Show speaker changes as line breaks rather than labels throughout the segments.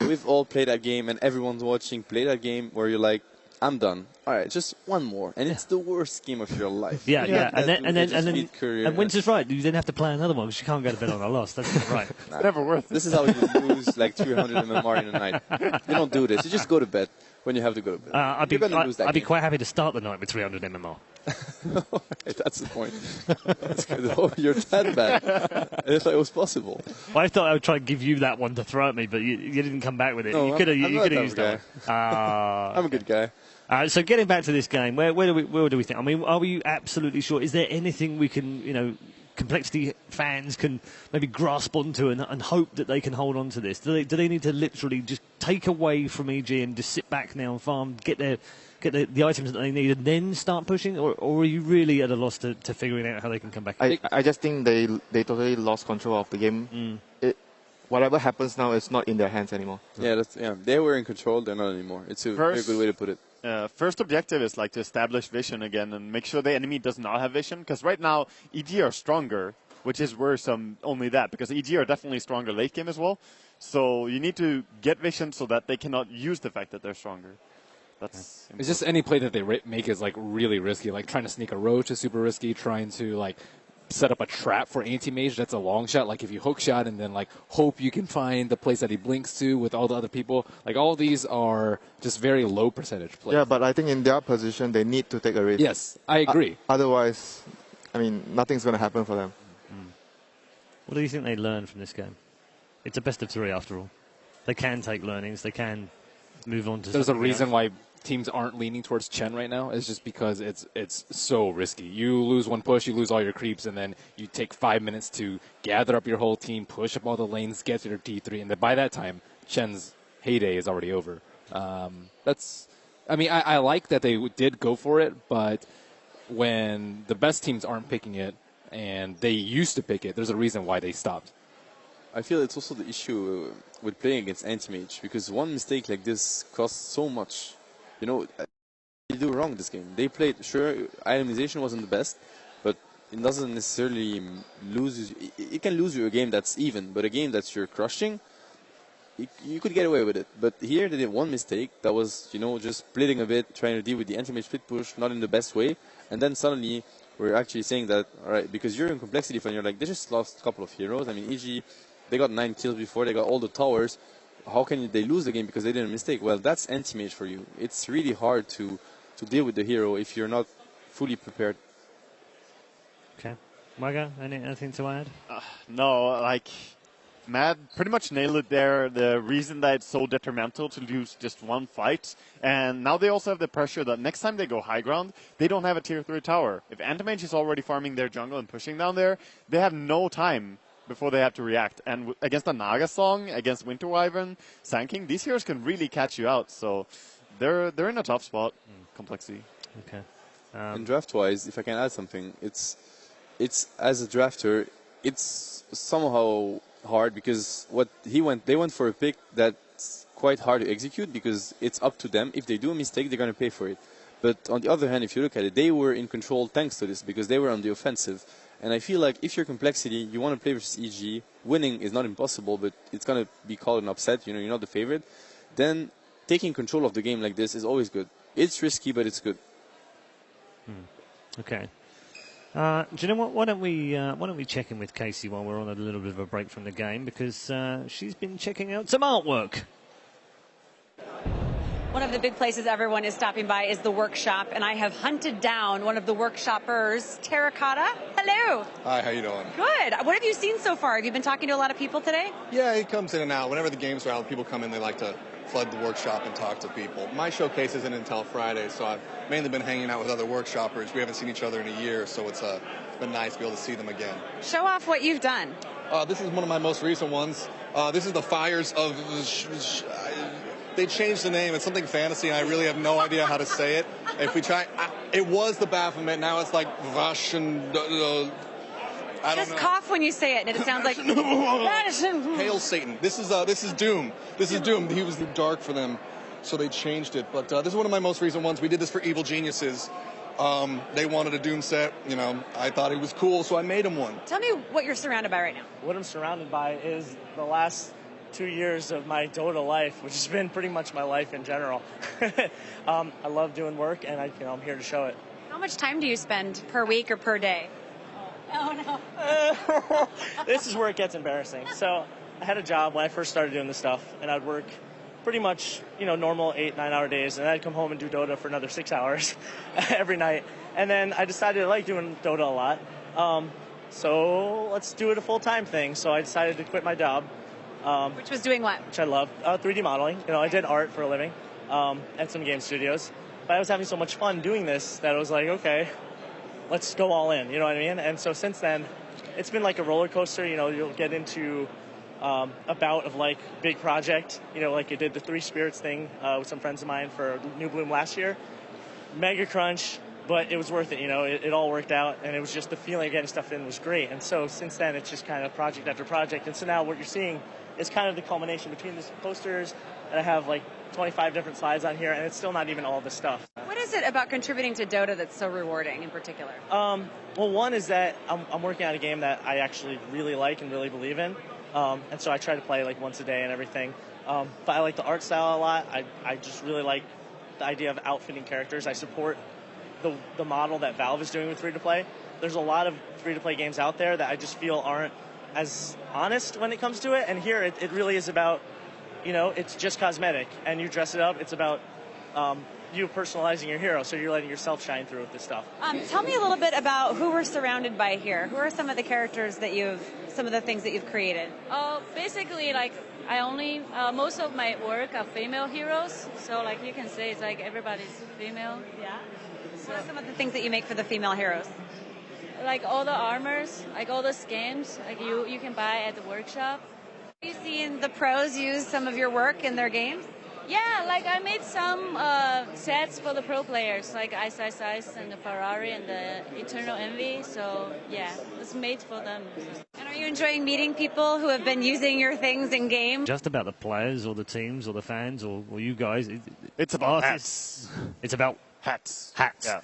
we've all played that game, and everyone's watching play that game where you're like, I'm done. All right, just one more, and it's the worst game of your life.
Yeah. And Winter's right. You then have to play another one because you can't go to bed on a loss. That's not right.
It's never worth it.
This is how you lose like 300 MMR in a night. You don't do this. You just go to bed when you have to go to bed.
I'd be quite happy to start the night with 300 MMR.
Right, that's the point. That's good. Oh, you're that bad. I thought it was possible.
Well, I thought I would try and give you that one to throw at me, but you didn't come back with it.
No,
you could have used
that
one.
I'm a good guy.
So getting back to this game, where do we think? I mean, are we absolutely sure? Is there anything we can, complexity fans can maybe grasp onto and hope that they can hold on to this? Do they need to literally just take away from EG and just sit back now and farm, get the items that they need and then start pushing? Or are you really at a loss to figuring out how they can come back?
I just think they totally lost control of the game. Whatever happens now is not in their hands anymore.
Yeah, they were in control. They're not anymore. It's a very good way to put it.
First objective is like to establish vision again and make sure the enemy does not have vision. Because right now, EG are stronger, which is worrisome only that. Because EG are definitely stronger late game as well. So you need to get vision so that they cannot use the fact that they're stronger. That's
it's just any play that they make is like really risky. Like trying to sneak a roach is super risky. Trying to like set up a trap for anti-mage, that's a long shot. Like if you hook shot and then like hope you can find the place that he blinks to with all the other people. Like all these are just very low percentage plays.
Yeah, but I think in their position they need to take a risk.
Yes, I agree.
Otherwise, I mean, nothing's going to happen for them.
What do you think they learned from this game? It's a best of 3 after all. They can take learnings. They can move on to.
There's a reason why teams aren't leaning towards Chen right now. It's just because it's so risky. You lose one push, you lose all your creeps, and then you take 5 minutes to gather up your whole team, push up all the lanes, get to your T3, and then by that time, Chen's heyday is already over. I like that they did go for it, but when the best teams aren't picking it, and they used to pick it, there's a reason why they stopped.
I feel it's also the issue with playing against anti-mage, because one mistake like this costs so much. They do wrong this game. They played, sure, itemization wasn't the best, but it doesn't necessarily lose. It can lose you a game that's even, but a game that you're crushing, you could get away with it. But here they did one mistake that was, just splitting a bit, trying to deal with the anti-mage split push, not in the best way, and then suddenly we're actually saying that, all right, because you're in complexity fan, you're like, they just lost a couple of heroes. I mean, EG, they got 9 kills before, they got all the towers. How can they lose the game because they did a mistake? Well, that's anti-mage for you. It's really hard to deal with the hero if you're not fully prepared.
Okay. Maga, anything to add?
No, Mad pretty much nailed it there. The reason that it's so detrimental to lose just one fight. And now they also have the pressure that next time they go high ground, they don't have a tier 3 tower. If Anti-Mage is already farming their jungle and pushing down there, they have no time before they have to react. And against the Naga Song, against Winter Wyvern, Sand King, these heroes can really catch you out. So they're in a tough spot. Complexity.
Okay.
And draft-wise, if I can add something, it's as a drafter, it's somehow hard because they went for a pick that's quite hard to execute because it's up to them. If they do a mistake, they're going to pay for it. But on the other hand, if you look at it, they were in control thanks to this because they were on the offensive. And I feel like if you're complexity, you want to play versus EG, winning is not impossible, but it's going to be called an upset, you're not the favorite. Then taking control of the game like this is always good. It's risky, but it's good.
Okay. Do you know what? Why don't we check in with Casey while we're on a little bit of a break from the game because she's been checking out some artwork.
One of the big places everyone is stopping by is the workshop, and I have hunted down one of the workshoppers, Terracotta. Hello.
Hi, how you doing?
Good. What have you seen so far? Have you been talking to a lot of people today?
Yeah, he comes in and out. Whenever the games are out, people come in, they like to flood the workshop and talk to people. My showcase isn't until Friday, so I've mainly been hanging out with other workshoppers. We haven't seen each other in a year, so it's been nice to be able to see them again.
Show off what you've done.
This is one of my most recent ones. This is the Fires of... They changed the name. It's something fantasy, and I really have no idea how to say it. If we try... it was the Baphomet. Now it's like Vash and... I don't know.
Cough when you say it, and it sounds like...
Hail Satan. This is Doom. This is Doom. He was dark for them, so they changed it. But this is one of my most recent ones. We did this for Evil Geniuses. They wanted a Doom set. I thought it was cool, so I made them one.
Tell me what you're surrounded by right now.
What I'm surrounded by is the last 2 years of my Dota life, which has been pretty much my life in general. I love doing work, and I'm here to show it.
How much time do you spend per week or per day? Oh, no.
This is where it gets embarrassing. So I had a job when I first started doing this stuff, and I'd work pretty much, normal 8-9 hour days, and I'd come home and do Dota for another 6 hours every night. And then I decided I like doing Dota a lot. So let's do it a full-time thing. So I decided to quit my job.
Which was doing what?
Which I love. 3D modeling. I did art for a living at some game studios. But I was having so much fun doing this that I was like, okay, let's go all in. You know what I mean? And so since then, it's been like a roller coaster. You'll get into a bout of like big project. Like I did the Three Spirits thing with some friends of mine for New Bloom last year. Mega crunch. But it was worth it, it all worked out, and it was just the feeling of getting stuff in was great. And so since then, it's just kind of project after project. And so now what you're seeing is kind of the culmination between these posters, and I have like 25 different slides on here, and it's still not even all the stuff.
What is it about contributing to Dota that's so rewarding in particular?
Well, one is that I'm working on a game that I actually really like and really believe in. And so I try to play like once a day and everything. But I like the art style a lot. I just really like the idea of outfitting characters. I support the model that Valve is doing with free-to-play. There's a lot of free-to-play games out there that I just feel aren't as honest when it comes to it. And here it really is about, it's just cosmetic. And you dress it up. It's about you personalizing your hero. So you're letting yourself shine through with this stuff.
Tell me a little bit about who we're surrounded by here. Who are some of the characters that some of the things that you've created?
Basically, like, I only, most of my work are female heroes. So, like, you can say it's like everybody's female.
Yeah. What are some of the things that you make for the female heroes?
Like all the armors, like all the skins, like you can buy at the workshop.
Have you seen the pros use some of your work in their games?
Yeah, like I made some sets for the pro players, like Ice and the Ferrari and the Eternal Envy. So yeah, it's made for them.
And are you enjoying meeting people who have been using your things in game?
Just about the players or the teams or the fans or you guys.
It's about hats.
It's about
hats.
Yeah.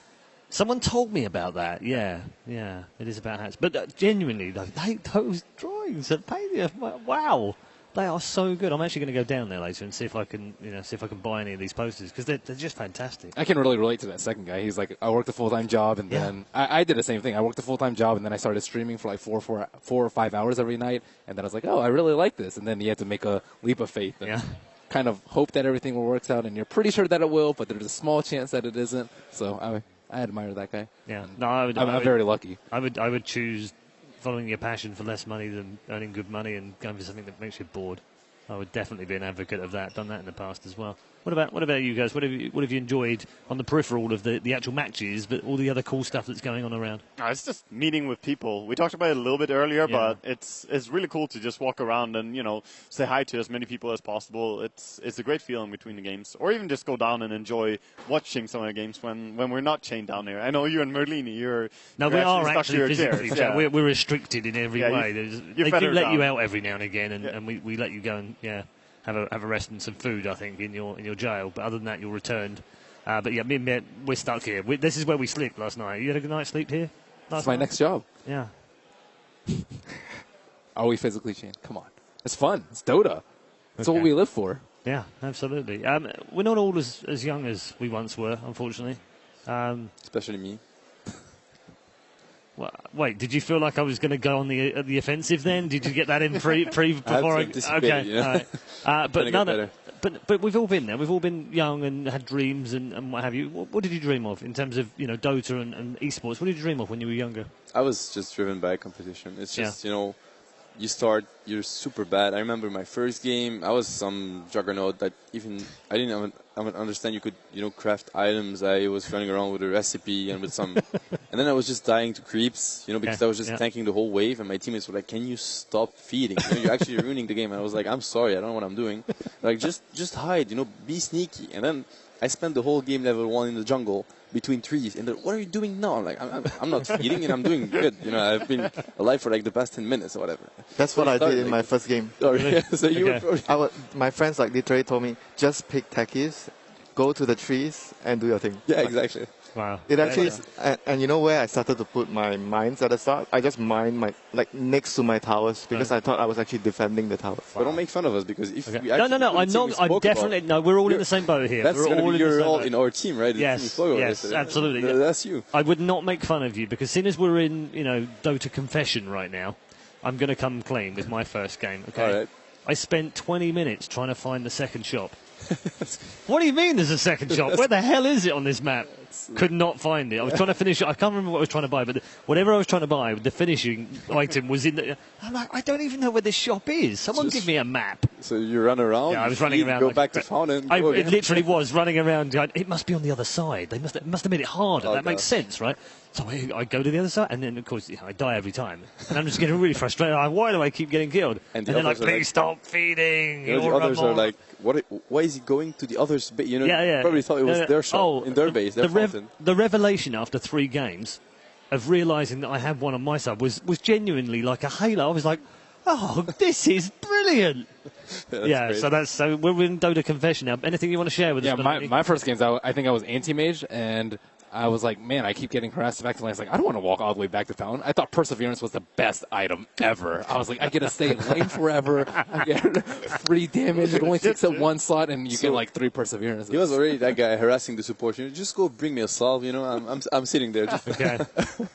Someone told me about that. Yeah, it is about hats. But genuinely, though, those drawings are painted. Wow, they are so good. I'm actually going to go down there later and see if I can, buy any of these posters because they're just fantastic.
I can really relate to that second guy. He's like, I worked a full-time job and then I did the same thing. I worked a full-time job and then I started streaming for like 4 or 5 hours every night. And then I was like, oh, I really like this. And then you have to make a leap of faith. And kind of hope that everything will work out, and you're pretty sure that it will, but there's a small chance that it isn't. So I admire that guy.
Yeah,
I'm very lucky.
I would choose following your passion for less money than earning good money and going for something that makes you bored. I would definitely be an advocate of that. Done that in the past as well. What about you guys? What have you enjoyed on the peripheral of the actual matches, but all the other cool stuff that's going on around?
It's just meeting with people. We talked about it a little bit earlier, but it's really cool to just walk around and say hi to as many people as possible. It's a great feeling between the games, or even just go down and enjoy watching some of the games when we're not chained down here. I know you and Merlini,
we are actually physically.
Yeah.
We're restricted in every way. They do let you out every now and again, and we let you go and have a rest and some food, I think, in your jail. But other than that, you're returned. But yeah, me and Matt, we're stuck here. This is where we slept last night. You had a good night's sleep here?
That's my next job.
Yeah.
Are we physically chained? Come on. It's fun. It's Dota. That's what we live for.
Yeah, absolutely. We're not all as young as we once were, unfortunately.
Especially me.
Well, wait, did you feel like I was going to go on the offensive then? Did you get that in before
I okay,
all right. But we've all been there. We've all been young and had dreams and what have you. What did you dream of in terms of Dota and esports? What did you dream of when you were younger?
I was just driven by competition. It's just you start, you're super bad. I remember my first game, I was some juggernaut that I didn't even understand you could, craft items. I was running around with a recipe and with some, and then I was just dying to creeps, because I was just tanking the whole wave, and my teammates were like, "Can you stop feeding? You're actually ruining the game." And I was like, "I'm sorry, I don't know what I'm doing. Like, just hide, be sneaky." And then I spent the whole game level 1 in the jungle between trees, and what are you doing now? I'm like, I'm not feeding, and I'm doing good. I've been alive for like the past 10 minutes or whatever.
That's what I did in my first game.
Oh, really? So you were
my friends literally told me, just pick techies, go to the trees, and do your thing.
Yeah, exactly.
Wow.
It actually, and you know where I started to put my mines at the start? I just mined my next to my towers because I thought I was actually defending the towers.
But don't make fun of us because if we
No,
actually
I'm not. I'm definitely no. We're all in the same boat here.
That's
we're all
you're all
boat.
in our team, right? The team we
Yes,
spoke about
yes,
yesterday.
absolutely.
That's you.
I would not make fun of you because seeing as we're in, Dota confession right now, I'm going to come clean with my first game. Okay.
All right.
I spent 20 minutes trying to find the second shop. What do you mean there's a second shop? Where the hell is it on this map? Could not find it. I was trying to finish it. I can't remember what I was trying to buy, but whatever I was trying to buy, the finishing item was in the... I'm like, I don't even know where this shop is. Someone give me a map.
So you run around?
Yeah, I was running around.
Go back to fountain.
It literally was running around. It must be on the other side. They must have made it harder. That makes sense, right? So I go to the other side, and then, of course, I die every time. And I'm just getting really frustrated. Why do I keep getting killed? And they're like, please stop feeding.
The others are like, why is he going to the others? Probably thought it was their shop, in their base, their fountain.
The revelation after 3 games of realising that I had one on my side was genuinely like a halo. I was like, oh, this is brilliant. So we're in Dota confession now. Anything you want to share with us?
Yeah, my first games, I think I was anti-mage, and I was like, man, I keep getting harassed back to lane. I was like, I don't want to walk all the way back to fountain. I thought Perseverance was the best item ever. I was like, I get to stay in lane forever. I get free damage. It only takes up 1 slot, and you get like 3 Perseverance.
He was already that guy harassing the support. Just go bring me a salve. I'm sitting there. Just
okay.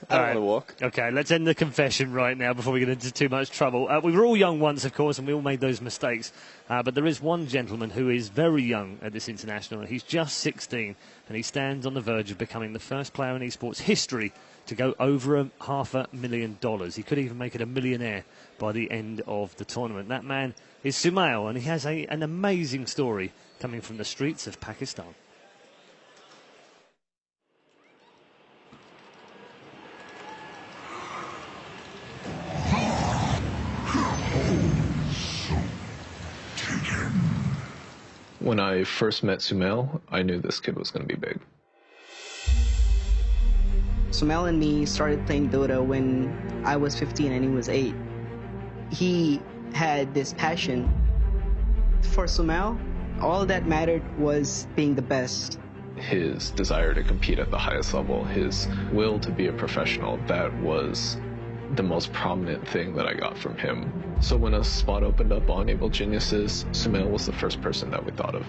I don't want to walk.
Okay, let's end the confession right now before we get into too much trouble. We were all young once, of course, and we all made those mistakes. But there is one gentleman who is very young at this international. He's just 16, and he stands on the verge of becoming the first player in esports history to go over $500,000. He could even make it a millionaire by the end of the tournament. That man is Sumail, and he has an amazing story coming from the streets of Pakistan.
When I first met Sumail, I knew this kid was going to be big.
Sumail and me started playing Dota when I was 15 and he was 8. He had this passion. For Sumail, all that mattered was being the best.
His desire to compete at the highest level, his will to be a professional, that was the most prominent thing that I got from him. So when a spot opened up on Able Geniuses, Sumail was the first person that we thought of.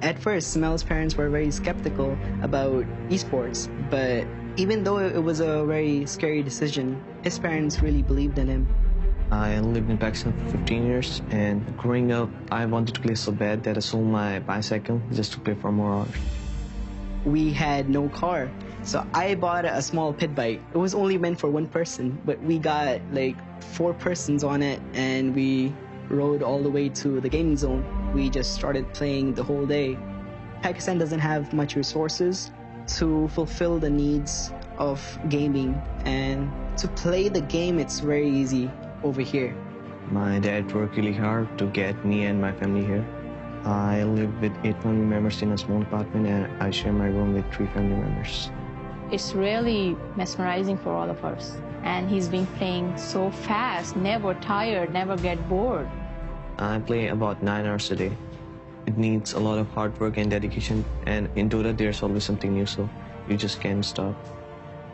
At first, Sumail's parents were very skeptical about esports, but even though it was a very scary decision, his parents really believed in him.
I lived in Pakistan for 15 years, and growing up, I wanted to play so bad that I sold my bicycle just to play for more hours.
We had no car, so I bought a small pit bike. It was only meant for 1 person, but we got like 4 persons on it, and we rode all the way to the gaming zone. We just started playing the whole day. Pakistan doesn't have much resources to fulfill the needs of gaming, and to play the game, it's very easy over here.
My dad worked really hard to get me and my family here. I live with 8 family members in a small apartment, and I share my room with 3 family members.
It's really mesmerizing for all of us. And he's been playing so fast, never tired, never get bored.
I play about 9 hours a day. It needs a lot of hard work and dedication, and in Dota there's always something new, so you just can't stop.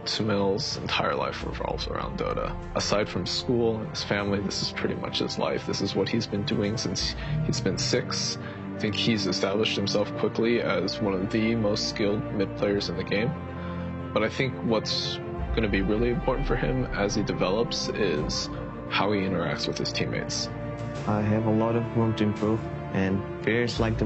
Sumail's entire life revolves around Dota. Aside from school and his family, this is pretty much his life. This is what he's been doing since he's been 6. I think he's established himself quickly as one of the most skilled mid players in the game. But I think what's going to be really important for him as he develops is how he interacts with his teammates.
I have a lot of room to improve, and players like the